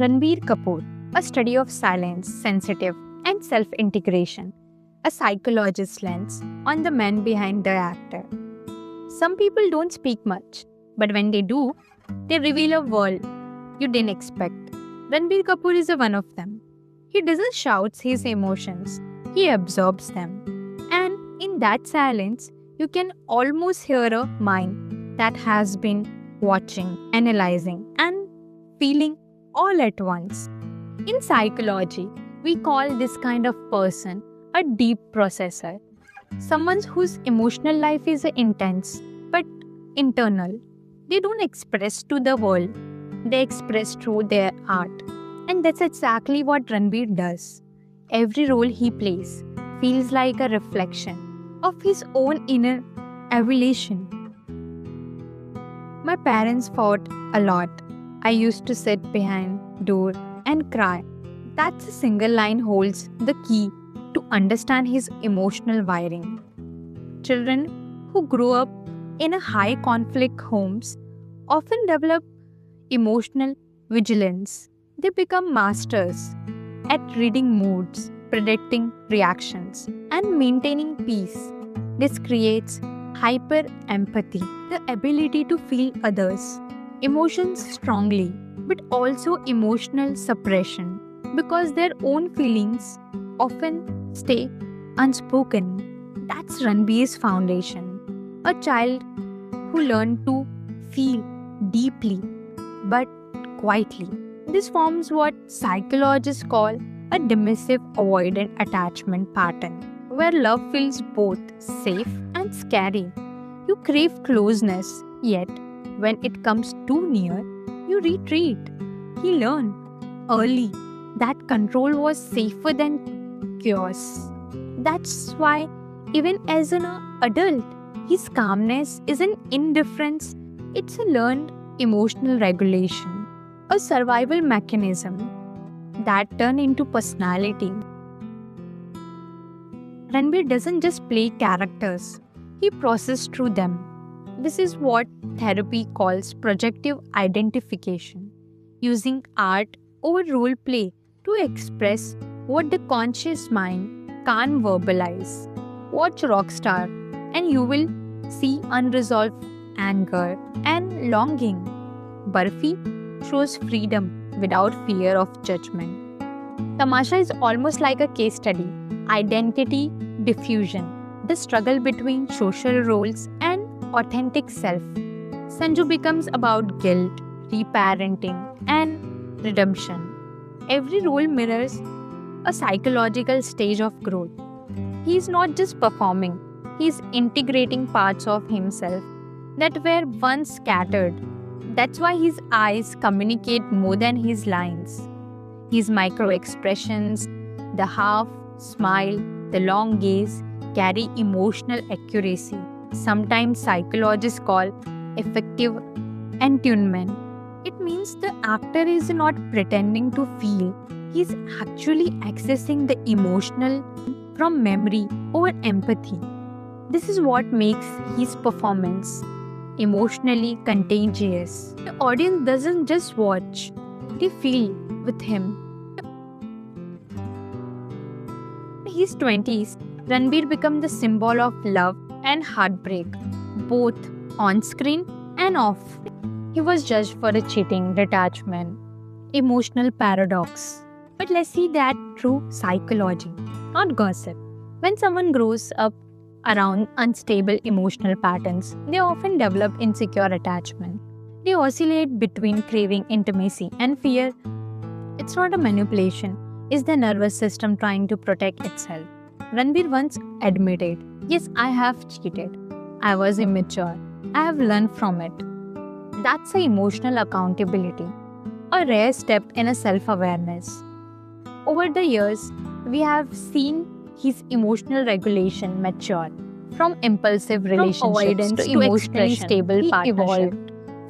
Ranbir Kapoor, a study of silence, sensitive, and self integration, a psychologist's lens on the man behind the actor. Some people don't speak much, but when they do, they reveal a world you didn't expect. Ranbir Kapoor is one of them. He doesn't shout his emotions, he absorbs them. And in that silence, you can almost hear a mind that has been watching, analyzing, and feeling all at once. In psychology, we call this kind of person a deep processor, someone whose emotional life is intense but internal. They don't express to the world, they express through their art. And that's exactly what Ranbir does. Every role he plays feels like a reflection of his own inner evolution. My parents fought a lot. I used to sit behind door and cry. That single line holds the key to understand his emotional wiring. Children who grow up in a high conflict homes often develop emotional vigilance. They become masters at reading moods, predicting reactions, and maintaining peace. This creates hyper empathy, the ability to feel others' emotions strongly, but also emotional suppression because their own feelings often stay unspoken. That's Ranbir's foundation. A child who learned to feel deeply but quietly. This forms what psychologists call a dismissive avoidant attachment pattern, where love feels both safe and scary. You crave closeness, yet when it comes too near, you retreat. He learned early that control was safer than chaos. That's why, even as an adult, his calmness isn't indifference, it's a learned emotional regulation, a survival mechanism that turn into personality. Ranbir doesn't just play characters, he processes through them. This is what therapy calls projective identification, using art or role play to express what the conscious mind can't verbalize. Watch Rockstar, and you will see unresolved anger and longing. Barfi shows freedom without fear of judgment. Tamasha is almost like a case study, identity diffusion, the struggle between social roles and authentic self. Sanju becomes about guilt, reparenting, and redemption. Every role mirrors a psychological stage of growth. He is not just performing, he is integrating parts of himself that were once scattered. That's why his eyes communicate more than his lines. His micro expressions, the half smile, the long gaze, carry emotional accuracy. Sometimes psychologists call effective attunement. It means the actor is not pretending to feel, he is actually accessing the emotional from memory or empathy. This is what makes his performance emotionally contagious. The audience doesn't just watch, they feel with him. In his 20s, Ranbir became the symbol of love and heartbreak, both on screen and off. He was judged for a cheating, detachment, emotional paradox. But let's see that through psychology, not gossip. When someone grows up around unstable emotional patterns, they often develop insecure attachment. They oscillate between craving intimacy and fear. It's not a manipulation, it's the nervous system trying to protect itself. Ranbir once admitted, "Yes, I have cheated. I was immature. I have learned from it." That's an emotional accountability, a rare step in a self-awareness. Over the years, we have seen his emotional regulation mature, from impulsive relationships to emotionally stable partnership,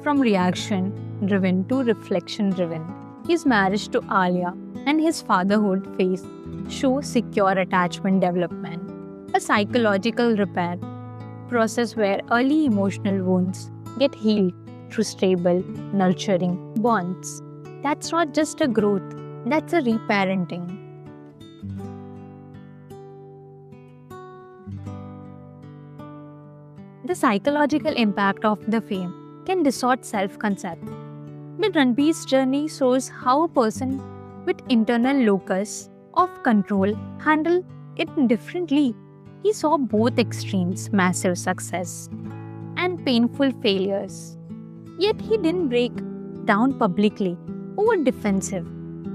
from reaction-driven to reflection-driven. His marriage to Alia and his fatherhood phase show secure attachment development, a psychological repair process where early emotional wounds get healed through stable, nurturing bonds. That's not just a growth, that's a reparenting. The psychological impact of the fame can distort self concept. But Ranbir's journey shows how a person with internal locus of control handle it differently. He saw both extremes, massive success and painful failures. Yet he didn't break down publicly or defensive.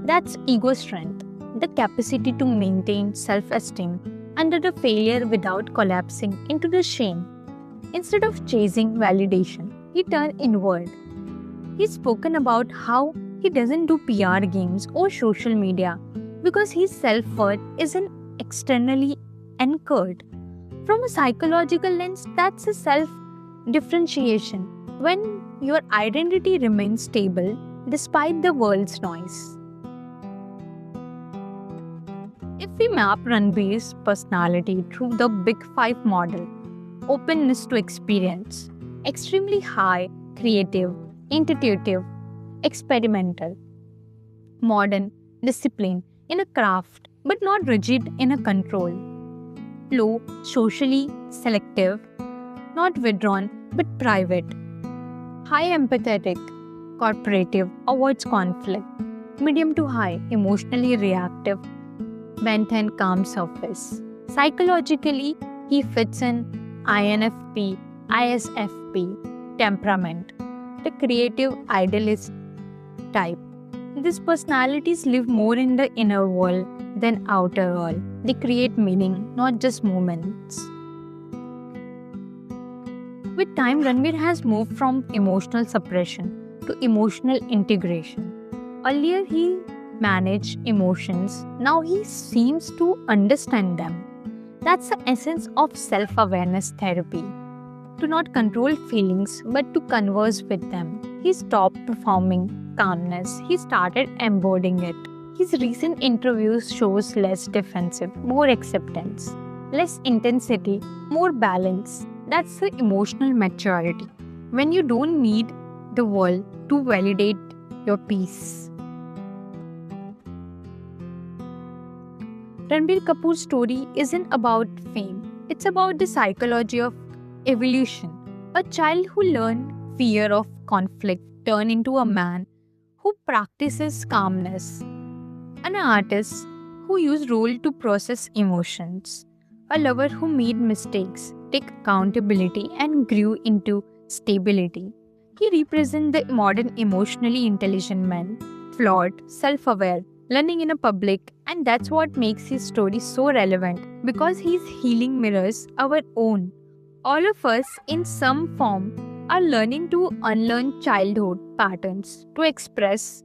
That's ego strength, the capacity to maintain self esteem under the failure without collapsing into the shame. Instead of chasing validation, he turned inward. He's spoken about how he doesn't do PR games or social media because his self worth isn't externally anchored. From a psychological lens, that's a self differentiation when your identity remains stable despite the world's noise. If we map Ranbir's personality through the Big Five model, openness to experience, extremely high, creative, intuitive, experimental, modern, discipline in a craft but not rigid in a control, low, socially selective, not withdrawn but private, high empathetic, cooperative, avoids conflict, medium to high, emotionally reactive, bent and calm surface. Psychologically, he fits in INFP, ISFP, temperament, the creative idealist type. These personalities live more in the inner world than outer world. They create meaning, not just moments. With time, Ranbir has moved from emotional suppression to emotional integration. Earlier, he managed emotions. Now he seems to understand them. That's the essence of self-awareness therapy. To not control feelings, but to converse with them. He stopped performing calmness. He started embodying it. His recent interviews shows less defensive, more acceptance, less intensity, more balance. That's the emotional maturity. When you don't need the world to validate your peace. Ranbir Kapoor's story isn't about fame. It's about the psychology of evolution. A child who learned fear of conflict turned into a man who practices calmness. An artist who used role to process emotions. A lover who made mistakes, took accountability and grew into stability. He represents the modern emotionally intelligent man, flawed, self-aware, learning in a public, and that's what makes his story so relevant because his healing mirrors our own. All of us, in some form, are learning to unlearn childhood patterns, to express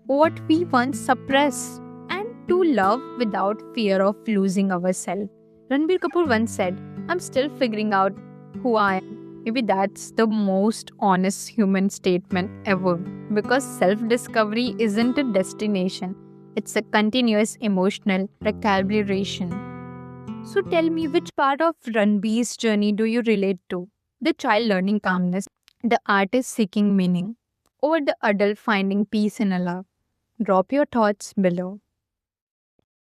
what we once suppressed, and to love without fear of losing ourselves. Ranbir Kapoor once said, "I'm still figuring out who I am." Maybe that's the most honest human statement ever because self discovery isn't a destination, it's a continuous emotional recalibration. So tell me, which part of Ranbir's journey do you relate to? The child learning calmness, the artist seeking meaning, or the adult finding peace in a love? Drop your thoughts below.